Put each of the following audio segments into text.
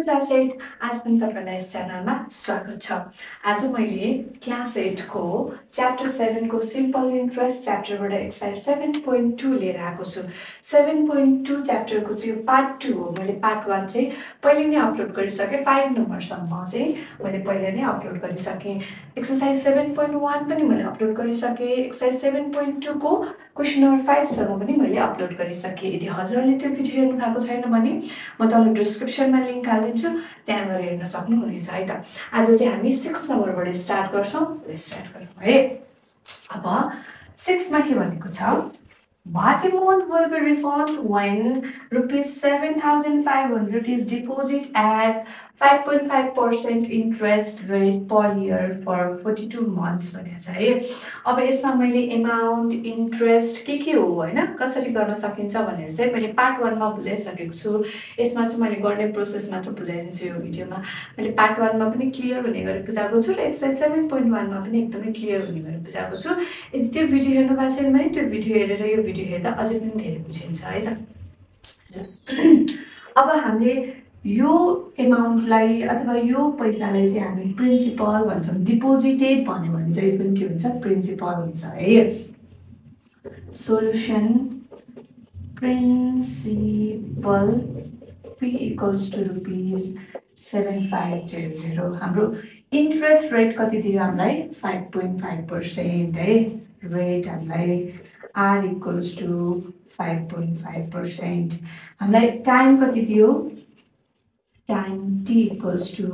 Class 8 आज पनि तपाईलाई यस च्यानलमा स्वागत छ। आज मैले क्लास 8 को च्याप्टर 7 को सिम्पल इन्ट्रेस्ट च्याप्टरबाट एक्सरसाइज 7.2 लिएर आएको छु। 7.2 च्याप्टरको चाहिँ यो पार्ट 2 हो। मैले पार्ट 1 चाहिँ पहिले नै अपलोड गरिसके। 5 नम्बरसम्म चाहिँ मैले पहिले नै अपलोड गरिसके। एक्सरसाइज 7.1 पनि मैले अपलोड गरिसके। एक्सरसाइज 7.2 को क्वेशन नम्बर 5 सम्म पनि मैले अपलोड गरिसके। यदि हजुरले त्यो भिडियो हेर्नु भएको छैन भने म तल डिस्क्रिप्सनमा लिंक हालिदिन्छु, त्यहाँ गएर हेर्न सक्नुहुनेछ है त। आज चाहिँ हामी 6 नम्बरबाट स्टार्ट गर्छौं। स्टार्ट गरौँ है। अब 6 मा के भनेको छ, what amount will be refunded when rupees 7,500 is deposited at 5.5% interest rate per year for 42 months भनेको छ है। अब यसमा मैले अमाउन्ट इन्ट्रेस्ट के हो हैन कसरी गर्न सकिन्छ भनेर चाहिँ मैले पार्ट 1 मा बुझाइसकेको छु। यसमा चाहिँ मैले गर्ने प्रोसेस मात्र बुझाइदिन्छु यो भिडियोमा। मैले पार्ट 1 मा पनि क्लियर हुने गरी बुझाएको छु र एक्सरसाइज 7.1 मा पनि एकदमै क्लियर हुने गरी बुझाएको छु। यदि त्यो भिडियो हेर्नु भएको छैन भने त्यो भिडियो हेरेर यो भिडियो हेर्दा अझै पनि धेरै बुझिन्छ है त। अब हामीले यो अमाउन्टलाई अथवा यो पैसालाई चाहिँ हामी प्रिन्सिपल भन्छौं। डिपोजिटेड भन्यो भने चाहिँ यो पनि के हुन्छ, प्रिन्सिपल हुन्छ है। Solution principal p equals to rupees 7500। हाम्रो इन्ट्रेस्ट रेट कति दियो हामीलाई 5.5% है। रेट हामीलाई r equals to 5.5%। हामीलाई टाइम कति दियो, time t equals to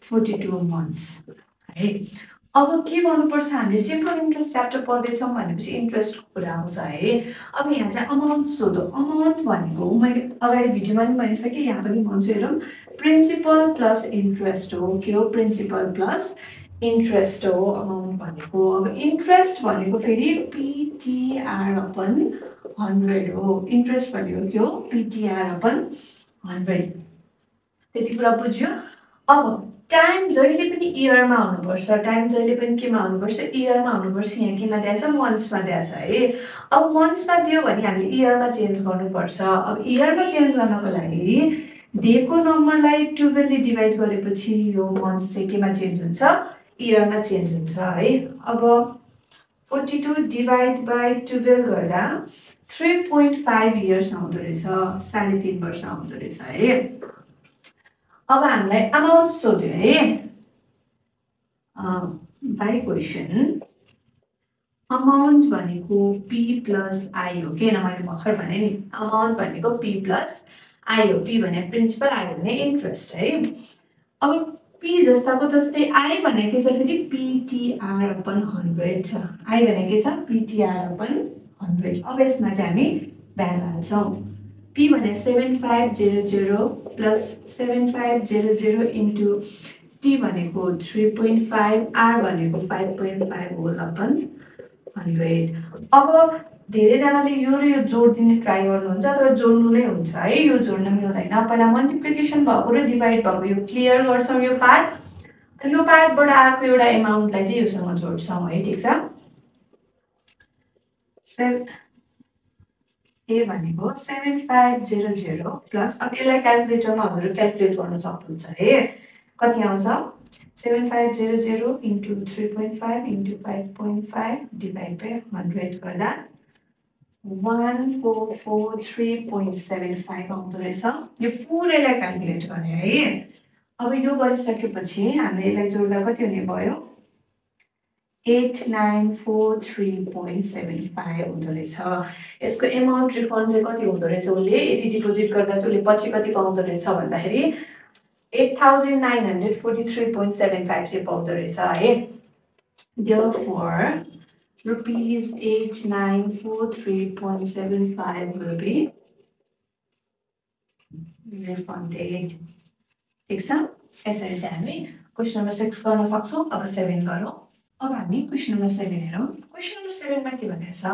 42 months है। अब के गर्नुपर्छ, हामीले सिम्पल इन्ट्रेस्ट च्याप्टर पढ्दैछौं भनेपछि इन्ट्रेस्टको कुरा आउँछ है। अब यहाँ चाहिँ अमाउन्ट सोधो। अमाउन्ट भनेको मैले अगाडि भिडियोमा पनि भनिसके, यहाँ पनि भन्छु हेरौं। प्रिन्सिपल प्लस इन्ट्रेस्ट हो। के हो, प्रिन्सिपल प्लस इन्ट्रेस्ट हो अमाउन्ट भनेको। अब इन्ट्रेस्ट भनेको फेरि PTR अपन 100 हो। इन्ट्रेस्ट भनेको के हो, PTR अपन 100। त्यति कुरा बुझ्यो। अब टाइम जहिले पनि इयरमा हुनुपर्छ। टाइम जहिले पनि केमा हुनुपर्छ, इयरमा हुनुपर्छ। यहाँ केमा दिएछ, मन्थ्समा दिएछ है। अब मन्थ्समा दियो भने हामीले इयरमा चेन्ज गर्नुपर्छ। अब इयरमा चेन्ज गर्नको लागि दिएको नम्बरलाई 12 ले डिभाइड गरेपछि यो मन्थ्स चाहिँ केमा चेन्ज हुन्छ, इयरमा चेन्ज हुन्छ है। अब 42 डिभाइड बाइ 12 गर्दा 3.5 इयर्स आउँदो रहेछ, 3.5 वर्ष आउँदो रहेछ है। अब हामीलाई अमाउन्ट सोध्यो है। बाइ क्वेशन अमाउन्ट भनेको p प्लस i हो। किन मैले भर्खर भने नि अमाउन्ट भनेको p प्लस i हो। p भने प्रिन्सिपल, i भने इन्ट्रेस्ट है। अब p जस्ताको जस्तै i भनेको छ फेरि PTR अपन 100 छ। i भनेको छ PTR अपन 100। अब यसमा चाहिँ हामी भ्यालु हाल्छौं। p भने 7500 प्लस 7500 इन्टु t भनेको 3.5, r भनेको 5.5 होल अपन 100। अब धेरै जनाले यो र यो जोड्दिने ट्राई गर्नुहुन्छ अथवा जोड्नु नै हुन्छ है। यो जोड्न मिल्दैन। पहिला मल्टिप्लिकेसन भएको र डिभाइड भएको यो क्लियर गर्छौं यो पार्ट। यो पार्टबाट आएको एउटा अमाउन्टलाई चाहिँ योसँग जोड्छौं है। ठीक छ। ए भनेको 7500 प्लस, अब यसलाई क्याल्कुलेटरमा हजुरले क्याल्कुलेट गर्न सक्नुहुन्छ है। कति आउँछ, 7500 इन्टु 3.5 इन्टु 5.5 डिभाइड बाइ 100 गर्दा 1443.75 आउँदो रहेछ। यो पुरैलाई क्याल्कुलेट गर्ने है। अब यो गरिसकेपछि हामीले यसलाई जोड्दा कति हुने भयो, 8943.75 हुँदो रहेछ। यसको अमाउन्ट रिफन्ड चाहिँ कति हुँदो रहेछ, उसले यदि डिपोजिट गर्दा चाहिँ उसले पछि कति पाउँदो रहेछ भन्दाखेरि 8943.75 चाहिँ पाउँदो रहेछ है। Therefore rupees 8943.75 will be refunded। ठीक छ। यसरी चाहिँ हामी क्वेशन नम्बर 6 गर्न सक्छौं। अब 7 गरौँ। अब हामी क्वेशन नम्बर 7 हेरौँ। क्वेशन नम्बर 7 मा के भनेको छ,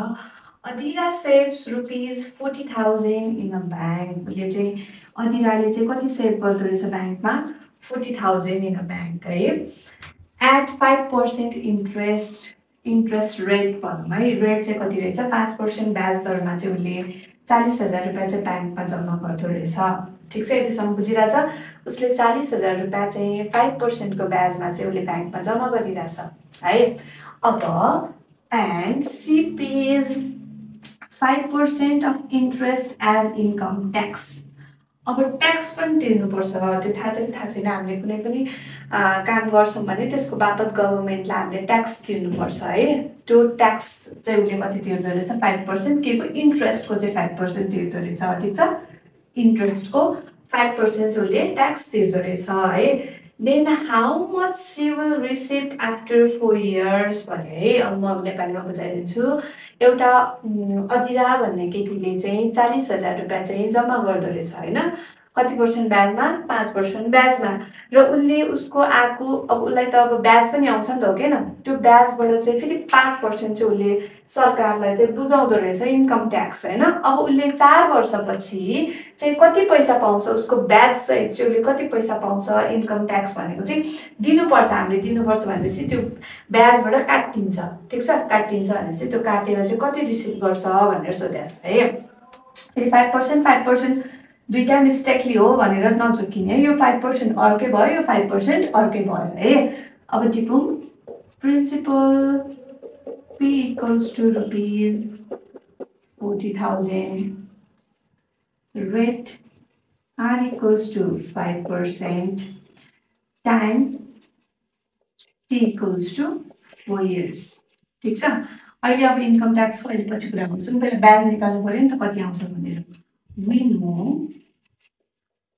Adira saves rupees 40,000 in a bank. उसले चाहिँ अदिराले चाहिँ कति सेभ गर्दो रहेछ बैंकमा, 40,000 इन अ बैंक है। एट 5% इन्ट्रेस्ट रेट भनौँ है। रेट चाहिँ कति रहेछ, 5% ब्याज दरमा चाहिँ उसले 40,000 रुपैयाँ चाहिँ बैंकमा जम्मा गर्दो रहेछ। ठिक छ यतिसम्म बुझिरहेछ उसले 40,000 रुपैयाँ चाहिँ 5% को ब्याजमा चाहिँ उसले ब्याङ्कमा जम्मा गरिरहेछ है अब and she pays 5% of interest as income tax अब ट्याक्स पनि तिर्नुपर्छ त्यो थाहा छ कि थाहा छैन हामीले कुनै पनि काम गर्छौँ भने त्यसको बापत गभर्मेन्टलाई हामीले ट्याक्स तिर्नुपर्छ है त्यो ट्याक्स चाहिँ उसले कति तिर्दो रहेछ 5% के को इन्ट्रेस्टको चाहिँ 5% तिर्दो रहेछ ठिक छ इन्ट्रेस्टको 5% चाहिँ उसले ट्याक्स तिर्दो रहेछ है then how much she will receive after 4 years भने है अब म नेपालीमा बुझाइदिन्छु एउटा अदिरा भन्ने केटीले चाहिँ 40,000 रुपैयाँ चाहिँ जम्मा गर्दो रहेछ होइन कति पर्सेन्ट ब्याजमा 5% ब्याजमा र उसले उसको आएको अब उसलाई त अब ब्याज पनि आउँछ नि त हो किन त्यो ब्याजबाट चाहिँ फेरि 5% चाहिँ उसले सरकारलाई चाहिँ बुझाउँदो रहेछ इन्कम ट्याक्स होइन अब उसले 4 वर्षपछि चाहिँ कति पैसा पाउँछ उसको ब्याज सहित चाहिँ उसले कति पैसा पाउँछ इन्कम ट्याक्स भनेको चाहिँ दिनुपर्छ हामीले दिनुपर्छ भनेपछि त्यो ब्याजबाट काटिन्छ ठिक छ काटिन्छ भनेपछि त्यो काटेर चाहिँ कति रिसिभ गर्छ भनेर सोधेको छ है फेरि 5% दुईटा मिस्टेकली हो भनेर नचुकिने यो 5% अर्कै भयो यो 5% अर्कै भयो है अब टिपौँ principal P equals to rupees 40,000 rate R equals to 5% time T equals to 4 years ठिक छ अहिले अब इन्कम ट्याक्सको अहिले पछि कुरा गर्छौँ पहिला ब्याज निकाल्नु पर्यो नि त कति आउँछ भनेर we know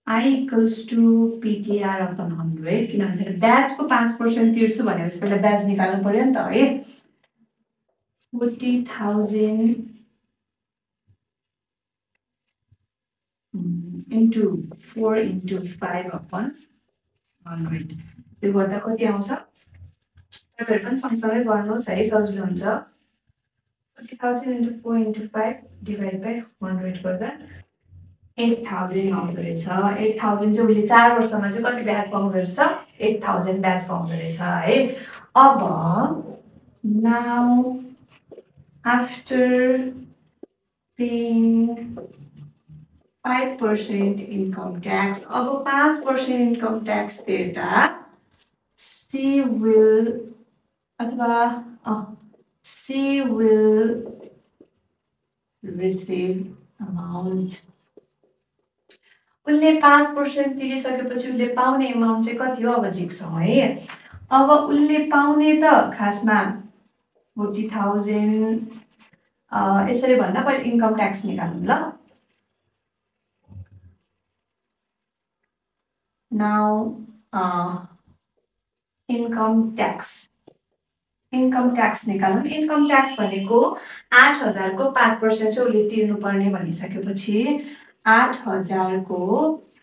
I equals to PTR upon 100 किनभने ब्याजको 5% तिर्छु भनेपछि पहिला ब्याज निकाल्नु पर्यो नि त है 40,000 into 4 into 5 upon 100 त्यो गर्दा कति आउँछ तपाईहरु पनि सँगसँगै गर्नुहोस् है सजिलो हुन्छ 40,000 into 4 into 5 divided by 100 गर्दा 8,000 आउँदो रहेछ 8,000 चाहिँ उसले 4 वर्षमा चाहिँ कति ब्याज पाउँदो रहेछ 8,000 ब्याज पाउँदो रहेछ है अब now after paying 5% income tax अब 5% income tax तिर्दा she will receive amount उसले 5% तिरिसकेपछि उसले पाउने अमाउन्ट चाहिँ कति हो अब झिक्छौँ है अब उसले पाउने त खासमा 40,000 यसरी भन्दा पहिले इन्कम ट्याक्स निकाल्नु ल नाउ इन्कम ट्याक्स निकाल्नु इन्कम ट्याक्स भनेको 8,000 को 5% चाहिँ उसले तिर्नुपर्ने भनिसकेपछि 8,000 को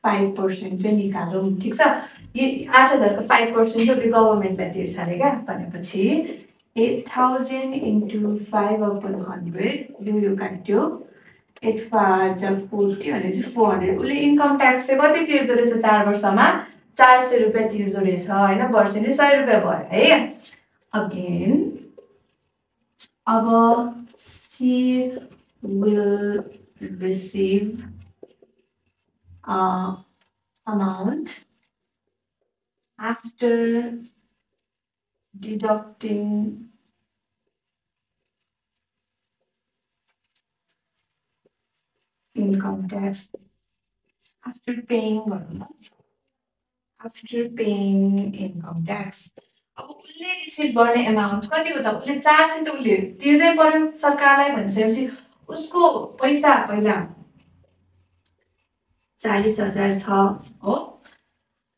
5% चाहिँ निकालौँ ठिक छ यो 8,000 को 5% चाहिँ उसले गभर्मेन्टलाई तिर्छ अरे क्या भनेपछि 8,000 into 5 upon 100 यो काट्यो 8 5 40 भनेपछि 400 उसले इन्कम ट्याक्स चाहिँ कति तिर्दो रहेछ 4 वर्षमा 400 रुपैयाँ तिर्दो रहेछ हैन वर्षेनी 100 रुपैयाँ भयो है अगेन अब she will receive amount after deducting income tax after paying income tax अब उसले रिसिभ गर्ने अमाउन्ट कति हो त उसले 400 त उसले तिर्नै पर्यो सरकारलाई भनिसकेपछि उसको पैसा पहिला 40,000 छ हो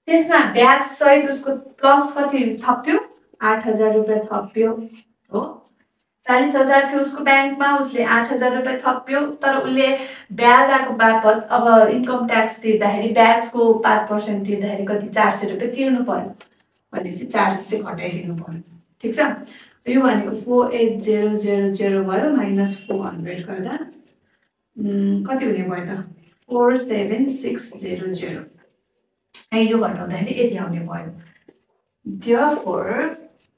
त्यसमा ब्याज सहित उसको प्लस कति थप्यो 8,000 रुपैयाँ थप्यो हो 40,000 थियो उसको ब्याङ्कमा उसले 8,000 रुपैयाँ थप्यो तर उसले ब्याज आएको बापत अब इन्कम ट्याक्स तिर्दाखेरि ब्याजको 5% तिर्दाखेरि कति 400 रुपैयाँ तिर्नु पर्यो भनेपछि 400 चाहिँ घटाइदिनु पर्यो ठिक छ यो भनेको 48,000 भयो माइनस 400 गर्दा कति हुने भयो त 47,600 यो घटाउँदाखेरि यति आउने भयो therefore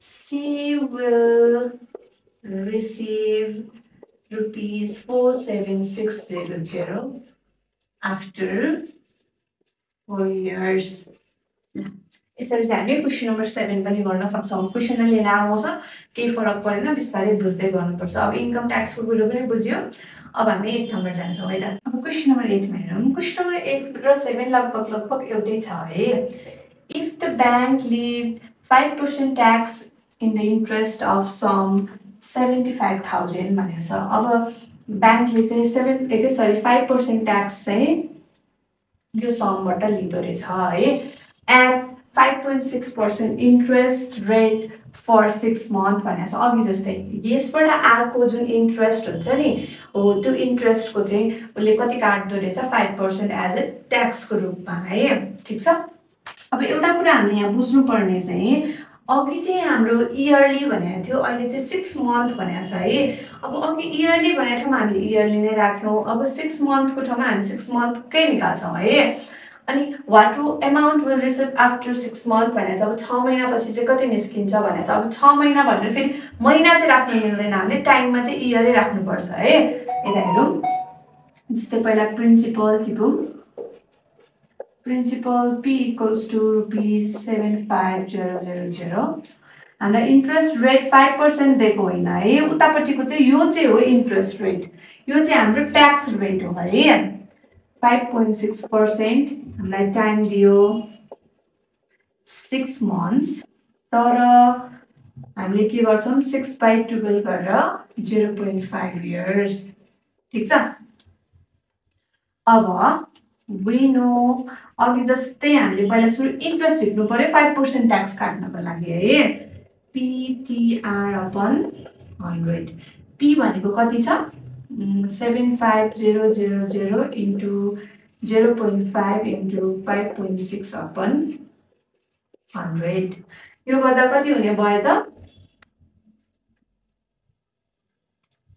she will receive rupees 47,600 after 4 years. यसरी चाहिँ हामीले क्वेसन नम्बर 7 पनि गर्न सक्छौँ। क्वेसनले लामो छ, केही फरक परेन, बिस्तारै बुझ्दै गर्नुपर्छ। अब इन्कम ट्याक्सको कुरो पनि बुझ्यो। अब हामी 8 नम्बर जान्छौँ है त। अब क्वेसन नम्बर 8 मा हेरौँ। क्वेसन नम्बर 8 र 7 लगभग एउटै छ है। If the bank levy 5% tax in the interest of sum 75,000 भनेको छ। अब ब्याङ्कले चाहिँ 5% ट्याक्स चाहिँ यो समबाट लिँदो रहेछ है। At 5.6% interest rate for 6 month भनेको छ। अघि जस्तै यसबाट आएको जुन इन्ट्रेस्ट हुन्छ नि हो, त्यो इन्ट्रेस्टको चाहिँ उसले कति काट्दो रहेछ 5% एज ए ट्याक्सको रूपमा है। ठिक छ। अब एउटा कुरा हामीले यहाँ बुझ्नुपर्ने चाहिँ अघि चाहिँ हाम्रो इयरली भनेको थियो, अहिले चाहिँ 6 month भनेको छ है। अब अघि इयरली भनेको ठाउँमा हामीले इयरली नै राख्यौँ, अब 6 monthको ठाउँमा हामी 6 monthकै निकाल्छौँ है। अनि what amount will receive after 6 month भनेको छ। अब 6 महिनापछि चाहिँ कति निस्किन्छ भनेको छ। अब 6 महिना भनेर फेरि महिना चाहिँ राख्नु मिल्दैन, हामीले टाइममा चाहिँ इयरै राख्नुपर्छ है। यता हेरौँ, जस्तै पहिला प्रिन्सिपल टिपौँ। Principal P equals to ₹75000। हामीलाई इन्ट्रेस्ट रेट 5% दिएको होइन है, उतापट्टिको चाहिँ यो चाहिँ हो इन्ट्रेस्ट रेट, यो चाहिँ हाम्रो ट्याक्स रेट हो है। 5.6% हामीलाई टाइम दियो 6 months, तर हामीले के गर्छौँ 6/12 गरेर 0.5 years। ठिक छ। अब we know अघि जस्तै हामीले पहिला सुरु इन्ट्रेस्ट सिक्नु पर्यो 5% ट्याक्स काट्नको लागि है। PTR/100। P भनेको कति छ 75000 इन्टु 0.5 इन्टु 5.6/100। यो गर्दा कति हुने भयो त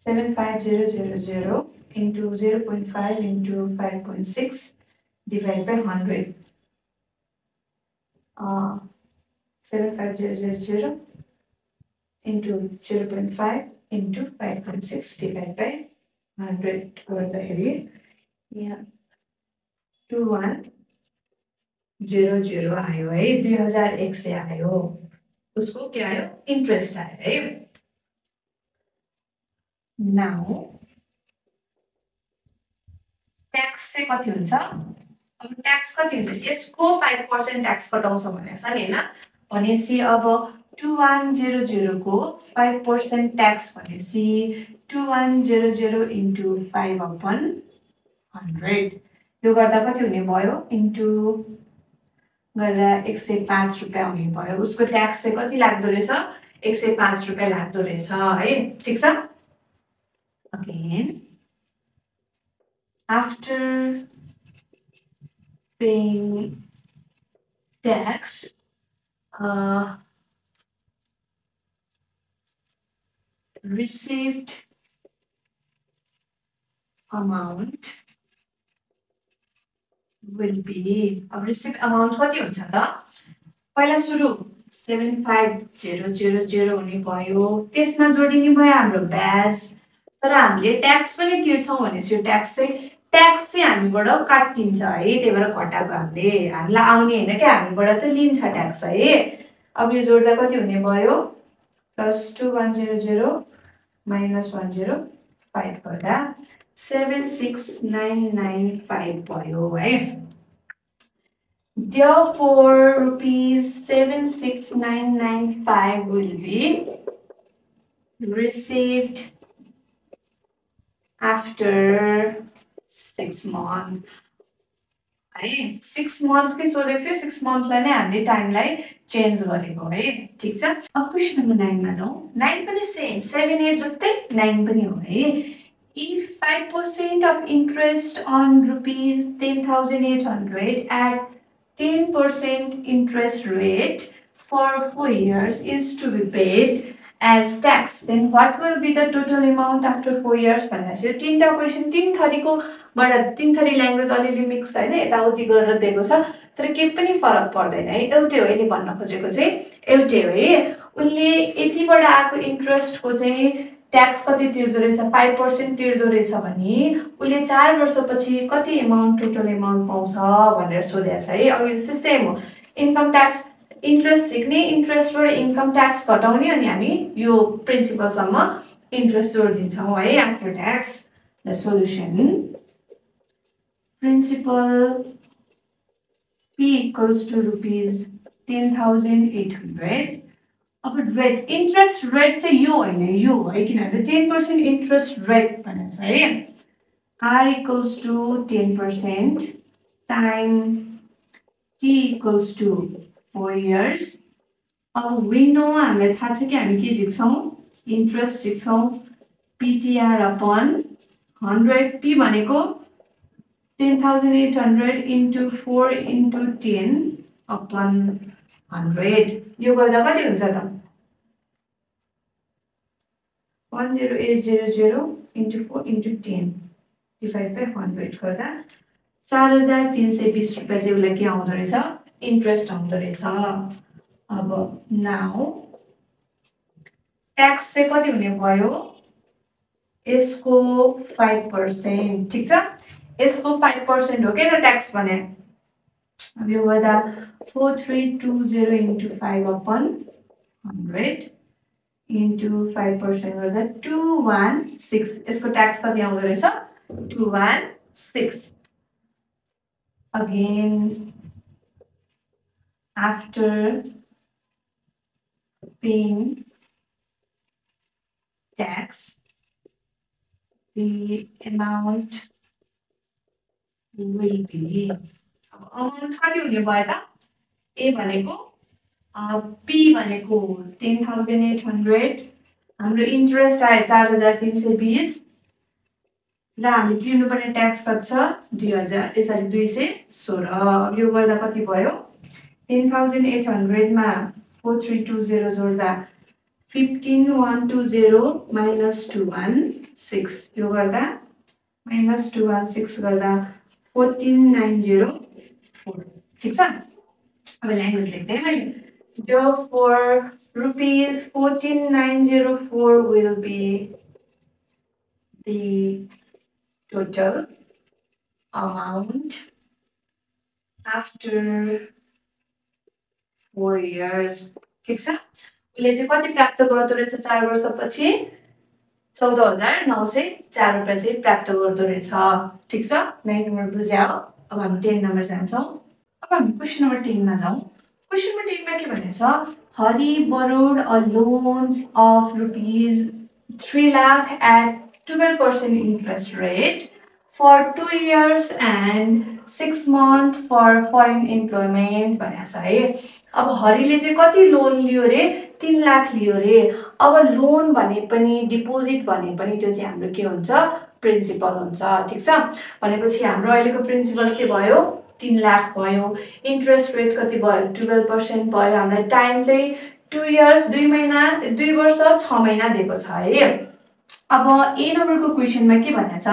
75000 into 0.5 into 5.6 divided by 100. 75000 into 0.5 into 5.6 divided by 100 गर्दाखेरि यहाँ 2100 आयो है। 2100 आयो, उसको के आयो इन्ट्रेस्ट आयो है। नाउ ट्याक्स चाहिँ कति हुन्छ। अब ट्याक्स कति हुन्छ, यसको 5% ट्याक्स कटाउँछ भनेको छ नि हैन। भनेपछि अब 2100 को 5% ट्याक्स भनेपछि 2100 इन्टु 5/100। यो गर्दा कति हुने भयो इन्टु गरेर 105 रुपैयाँ हुने भयो। उसको ट्याक्स चाहिँ कति लाग्दो रहेछ 105 रुपैयाँ लाग्दो रहेछ है। ठिक छ। Again after paying tax, received amount will be, अब received amount कति हुन्छ त पहिला सुरु 75000 हुने भयो, त्यसमा जोडिने भयो हाम्रो ब्याज। तर हामीले ट्याक्स पनि तिर्छौँ भनेपछि यो ट्याक्स चाहिँ हामीबाट काटिन्छ है, त्यही भएर घटाएको हामीलाई आउने होइन क्या, हामीबाट त लिन्छ ट्याक्स है। अब यो जोड्दा कति हुने भयो +2100 - 105 गर्दा 76995 भयो है। Therefore ₹76995 will be received after 6 months है। 6 month के सोधेको थियो, 6 monthलाई नै हामीले टाइमलाई चेन्ज गरेको है। ठिक छ। अब क्वेसन नम्बर 9 मा जाउँ। 9 पनि सेम 7 8 जस्तै 9 पनि हो है। If 5% of interest on ₹10,800 at 10% interest rate for 4 years is to be paid as tax, then what will be the total amount after 4 years भनेपछि तीनटा क्वेशन तीन थरीको बाट तीन थरी ल्याङ्ग्वेज अलिअलि मिक्स हैन, यताउति गरेर दिएको छ, तर केही पनि फरक पर्दैन है। एउटै हो, यसले भन्न खोजेको चाहिँ एउटै हो है। उनले यतिबाट आएको इन्ट्रेस्टको चाहिँ ट्याक्स कति तिर्दो रहेछ 5% तिर्दो रहेछ भने उसले 4 वर्षपछि कति अमाउन्ट टोटल अमाउन्ट पाउँछ भनेर सोधेको छ है। अघि जस्तै सेम हो, इन्कम ट्याक्स इन्ट्रेस्ट झिक्ने, इन्ट्रेस्टबाट इन्कम ट्याक्स घटाउने अनि हामी यो प्रिन्सिपलसम्म इन्ट्रेस्ट जोडिदिन्छौँ है after tax. The solution principal P equals to rupees 10,800. अब रेट इन्ट्रेस्ट रेट चाहिँ यो होइन, यो है, किनभने 10% इन्ट्रेस्ट रेट भनेको छ है। R equals to 10% time T equals to 4 years. अब we know हामीलाई थाहा छ कि हामी के झिक्छौँ, इन्ट्रेस्ट झिक्छौँ PTR upon 100। P भनेको 10,800 into 4 into 10 upon 100। यो गर्दा कति हुन्छ त 10800 into 4 into 10 divided by 100 गर्दा 4,320 रुपैयाँ चाहिँ उसलाई के आउँदो रहेछ, इन्ट्रेस्ट आउँदो रहेछ। अब नाउ ट्याक्स चाहिँ कति हुने भयो, यसको 5%, ठीक छ। यसको 5% हो क्या ट्याक्स भने। अब यो गर्दा 4320 into 5 upon 100 into 5% गर्दा 216। यसको ट्याक्स कति आउँदो रहेछ 216। Again after paying tax the amount will be, अब अमाउन्ट कति हुने भयो त, ए भनेको P भनेको 10,800, हाम्रो इन्ट्रेस्ट आयो 4,320 र हामीले तिर्नुपर्ने ट्याक्स कति छ 2,216। अब यो गर्दा कति भयो 10,800 मा 4320 जोड्दा 15,120 minus 216, यो गर्दा minus 216 गर्दा 14,904, ठीक छ। अब ल्याङ्ग्वेज लेख्दै मैले, therefore rupees 14,904 will be the total amount after 4 years, ठीक छ। उसले चाहिँ कति प्राप्त गर्दो रहेछ 4 वर्षपछि 14,904 रुपैयाँ चाहिँ प्राप्त गर्दो रहेछ, ठीक छ। 9 नम्बर बुझ्या हो। अब हामी 10 नम्बर जान्छौँ। अब हामी क्वेसन नम्बर 10 मा जाउँ। क्वेसन नम्बर 10 मा के भनेछ, Hari borrowed a loan of rupees 3 lakh at 12% interest rate for 2 years and 6 months for foreign employment भनेछ है। अब हरिले चाहिँ कति लोन लियो रे 3 लाख लियो रे। अब लोन भने पनि डिपोजिट भने पनि त्यो चाहिँ हाम्रो के हुन्छ प्रिन्सिपल हुन्छ, ठीक छ। भनेपछि हाम्रो अहिलेको प्रिन्सिपल के भयो 3 लाख भयो, इन्ट्रेस्ट रेट कति भयो 12% भयो, हामीलाई टाइम चाहिँ 2 इयर्स 2 महिना 2 वर्ष 6 महिना दिएको छ है। अब ए नम्बरको क्वेसनमा के भनेछ,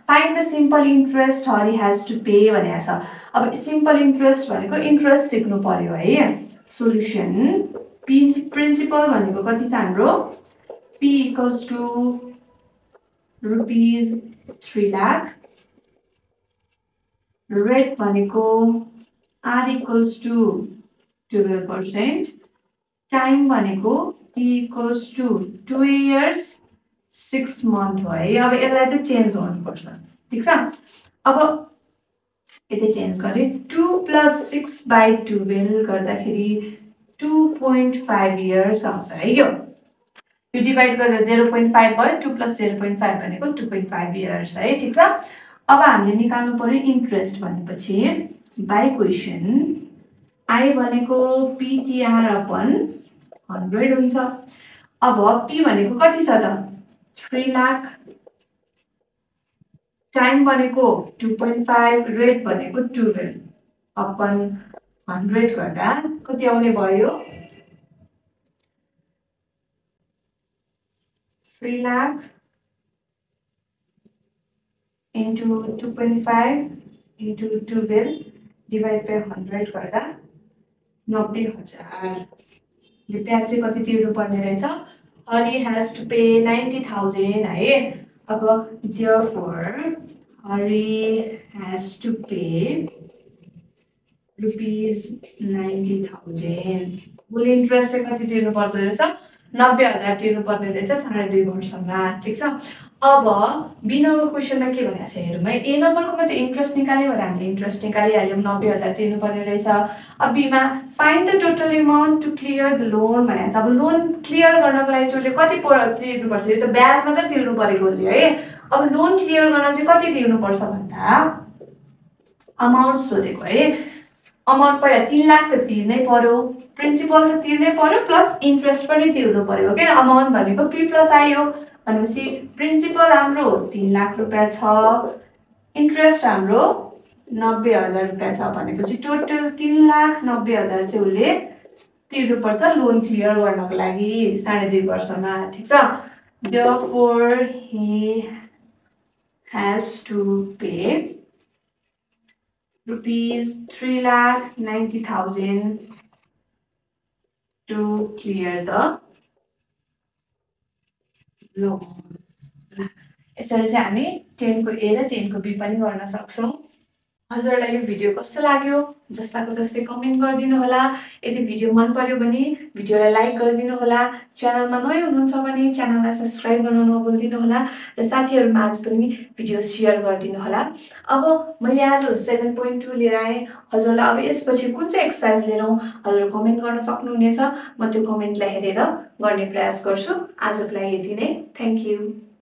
find the simple interest Hari has to pay भनेको छ। अब सिम्पल इन्ट्रेस्ट भनेको इन्ट्रेस्ट सिक्नु पर्यो है। सोल्युसन प्रिन्सिपल भनेको कति छ हाम्रो P equals to rupees 3 lakh, rate भनेको R इक्वल्स टु 12%, टाइम भनेको T equals to 2 years 6 month हो है। अब यसलाई चाहिँ चेन्ज गर्नुपर्छ, ठीक छ। अब यति चेन्ज गरे 2 + 6/12 गर्दाखेरि 2.5 इयर्स आउँछ है। यो डिभाइड गर्दा 0.5 भयो, 2 + 0.5 भनेको 2.5 इयर्स है, ठीक छ। अब हामीले निकाल्नु पर्यो इन्ट्रेस्ट भनेपछि बाइ क्वेसन आई भनेको PTR upon 100 हुन्छ। अब P भनेको कति छ त 3 लाख, टाइम भनेको 2.5, रेट भनेको 12 upon 100 गर्दा कति आउने भयो 3 lakh into 2.5 into 12 divide by 100 गर्दा 90,000। यो ब्याज चाहिँ कति तिर्नु पर्ने रहेछ हरि has to pay 90,000 है अब therefore Hari has to pay rupees 90,000 उसले इन्ट्रेस्ट चाहिँ कति तिर्नु पर्दो रहेछ 90,000 तिर्नु पर्ने रहेछ 2.5 वर्षमा ठीक छ अब बी नम्बर क्वेशनमा के भनेको छ हेरौँ है ए नम्बरको मात्रै इन्ट्रेस्ट निकाल्यो भने हामीले इन्ट्रेस्ट निकालिहाल्यौँ 90,000 तिर्नु पर्ने रहेछ अब बीमा find the total amount to clear the loan भनेको छ अब लोन क्लियर गर्नको लागि चाहिँ उसले कति तिर्नुपर्छ यो त ब्याज मात्रै तिर्नु परेको उसले है अब लोन क्लियर गर्न चाहिँ कति तिर्नुपर्छ भन्दा अमाउन्ट सोधेको है अमाउन्ट पहिला 3 लाख त तिर्नै पर्यो प्रिन्सिपल त तिर्नै पर्यो प्लस इन्ट्रेस्ट पनि तिर्नु पर्यो किन अमाउन्ट भनेको पी प्लस आयो भनेपछि प्रिन्सिपल हाम्रो 3 लाख रुपैयाँ छ इन्ट्रेस्ट हाम्रो 90,000 रुपैयाँ छ भनेपछि टोटल 3,90,000 चाहिँ उसले तिर्नुपर्छ लोन क्लियर गर्नको लागि 2.5 वर्षमा ठीक छ therefore he has to pay rupees 3,90,000 to clear the loan. यसरी चाहिँ हामी 10 को A र 10 को B पनि गर्न सक्छौं हजुरलाई यो भिडियो कस्तो लाग्यो जस्ताको जस्तै कमेन्ट गरिदिनु होला यदि भिडियो मन पर्यो भने भिडियोलाई लाइक गरिदिनु होला च्यानलमा नयाँ हुनुहुन्छ भने च्यानललाई सब्स्क्राइब गर्न नभुल्दिनु होला र साथीहरुमा आज पनि भिडियो शेयर गरिदिनु होला अब मैले आज 7.2 लिएर आए हजुरलाई अब यसपछि कुन चाहिँ एक्सरसाइज लिएर हजुर कमेन्ट गर्न सक्नुहुनेछ म त्यो कमेन्टलाई हेरेर गर्ने प्रयास गर्छु आजको लागि यति नै थ्यांक यू